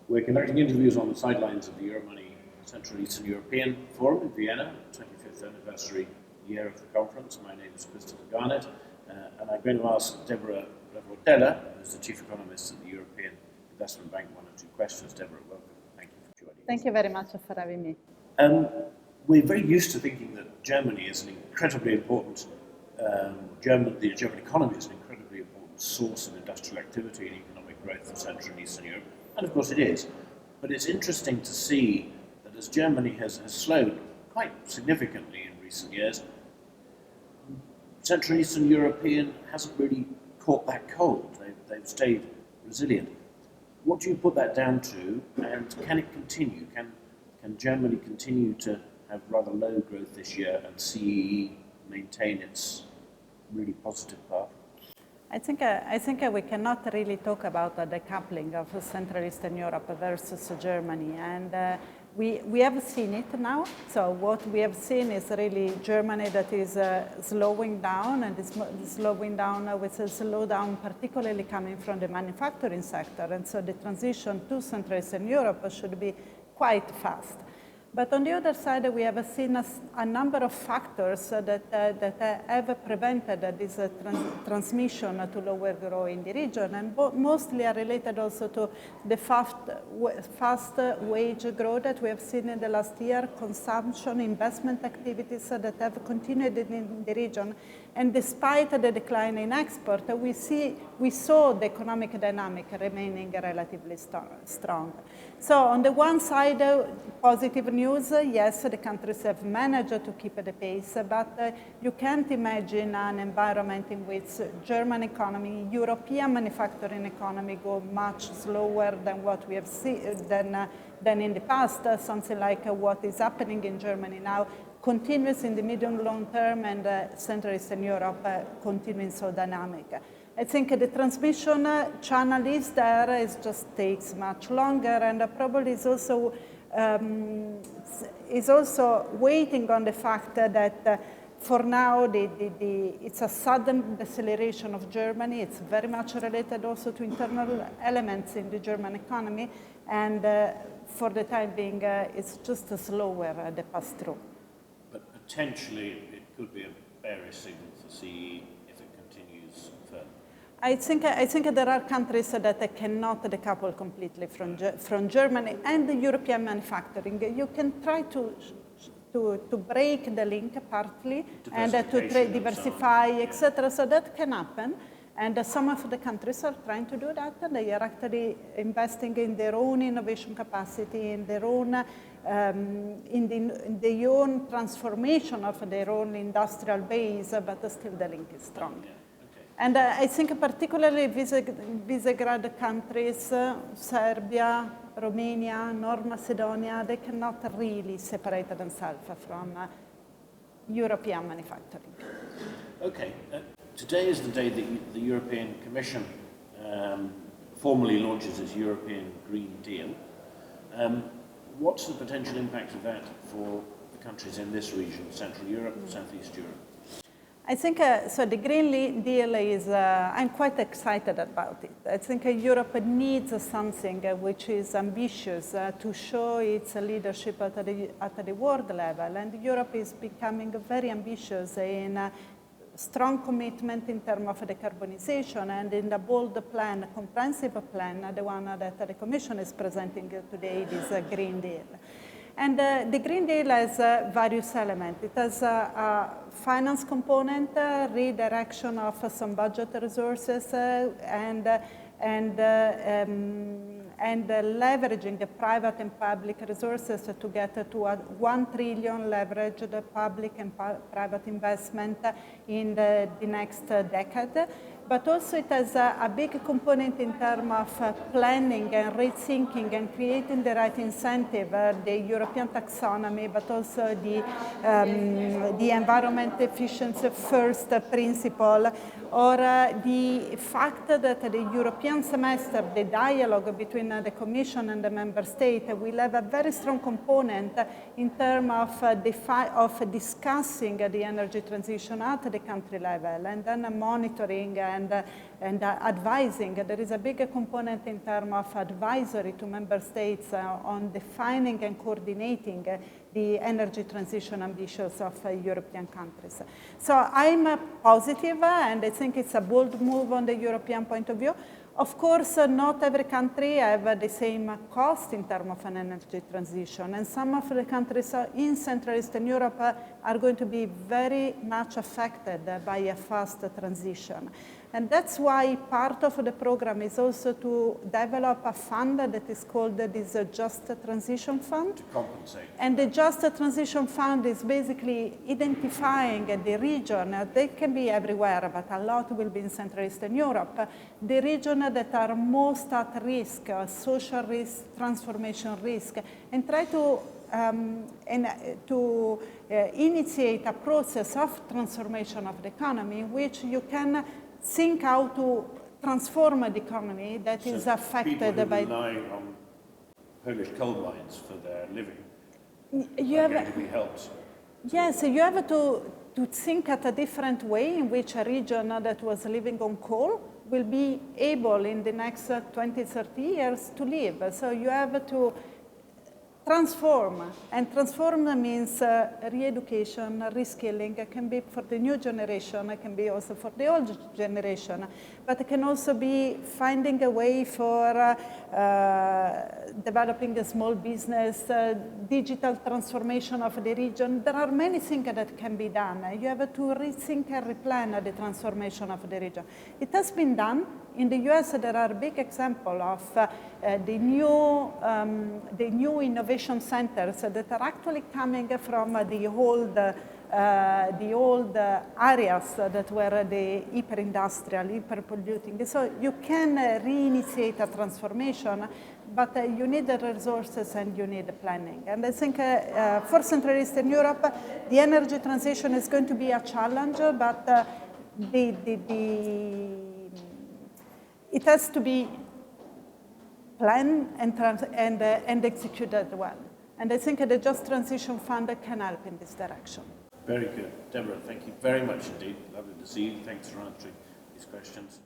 We're conducting interviews on the sidelines of the Euromoney Central Eastern European Forum in Vienna, 25th anniversary year of the conference. My name is Christopher Garnett, and I'm going to ask Debora Revoltella, who's the Chief Economist at the European Investment Bank, one or two questions. Debora, welcome. Thank you for joining us. Thank you very much for having me. We're very used to thinking that Germany is an incredibly important, the German economy is an incredibly important source of industrial activity and economic growth for Central and Eastern Europe, and of course it is. But it's interesting to see that as Germany has slowed quite significantly in recent years, Central and Eastern European hasn't really caught that cold. They've stayed resilient. What do you put that down to, and can it continue? Can Germany continue to have rather low growth this year and CEE maintain its really positive path? I think we cannot really talk about the decoupling of Central Eastern Europe versus Germany, and we have seen it now. So what we have seen is really Germany that is slowing down, and is slowing down with a slowdown particularly coming from the manufacturing sector, and so the transition to Central Eastern Europe should be quite fast. But on the other side, we have seen a number of factors that have prevented this transmission to lower growth in the region, and mostly are related also to the fast wage growth that we have seen in the last year, consumption, investment activities that have continued in the region. And despite the decline in export, we saw the economic dynamic remaining relatively strong. So on the one side, positive news, yes, the countries have managed to keep the pace, but you can't imagine an environment in which German economy, European manufacturing economy go much slower than what we have seen than in the past. Something like what is happening in Germany now continues in the medium long term, and Central Eastern Europe continuing so dynamic. I think the transmission channel is there, it just takes much longer, and probably is also waiting on the fact that for now it's a sudden deceleration of Germany. It's very much related also to internal elements in the German economy, and for the time being it's just slower the pass through. But potentially it could be a bearish signal for CE if it continues further. I think there are countries that cannot decouple completely from Germany and the European manufacturing. You can try to break the link partly and to diversify, etc. So that can happen. And some of the countries are trying to do that. They are actually investing in their own innovation capacity, in their own in the own transformation of their own industrial base, but still the link is strong. Yeah. Okay. And I think particularly Visegrad countries, Serbia, Romania, North Macedonia, they cannot really separate themselves from European manufacturing. Okay. Today is the day that the European Commission formally launches its European Green Deal. What's the potential impact of that for the countries in this region, Central Europe and Southeast Europe? I think, so the Green Deal is, I'm quite excited about it. I think Europe needs something which is ambitious to show its leadership at the world level. And Europe is becoming very ambitious in strong commitment in terms of decarbonization, and in the bold plan, comprehensive plan, the one that the Commission is presenting today, this Green Deal. And the Green Deal has various elements. It has a finance component, redirection of some budget resources, and leveraging the private and public resources to get to a 1 trillion leveraged public and private investment in the next decade. But also it has a big component in terms of planning and rethinking and creating the right incentive, the European taxonomy, but also the environment efficiency first principle, or the fact that the European semester, the dialogue between the Commission and the Member State, will have a very strong component in terms of discussing the energy transition at the country level, and then monitoring and advising. There is a big component in terms of advisory to member states on defining and coordinating the energy transition ambitions of European countries. So I'm positive, and I think it's a bold move on the European point of view. Of course, not every country have the same cost in terms of an energy transition, and some of the countries in Central Eastern Europe are going to be very much affected by a fast transition. And that's why part of the program is also to develop a fund that is called this Just Transition Fund. To compensate. And the Just Transition Fund is basically identifying the region, they can be everywhere, but a lot will be in Central Eastern Europe, the region that are most at risk, social risk, transformation risk, and try to initiate a process of transformation of the economy in which you can think how to transform the economy that is affected by... People who rely on Polish coal mines for their living you are have, going to be helped. yes, you have to think at a different way in which a region that was living on coal will be able in the next 20, 30 years to live. So you have to transform, and transform means re-education, reskilling. It can be for the new generation, it can be also for the old generation, but it can also be finding a way for developing a small business, digital transformation of the region. There are many things that can be done. You have to rethink and replan the transformation of the region. It has been done. In the US, there are big examples of the new innovation centers that are actually coming from the old areas that were the hyper-industrial, hyper-polluting. So you can reinitiate a transformation, but you need the resources and you need the planning. And I think for Central Eastern Europe, the energy transition is going to be a challenge, but it has to be planned and executed well. And I think the Just Transition Fund can help in this direction. Very good. Debora, thank you very much indeed. Lovely to see you. Thanks for answering these questions.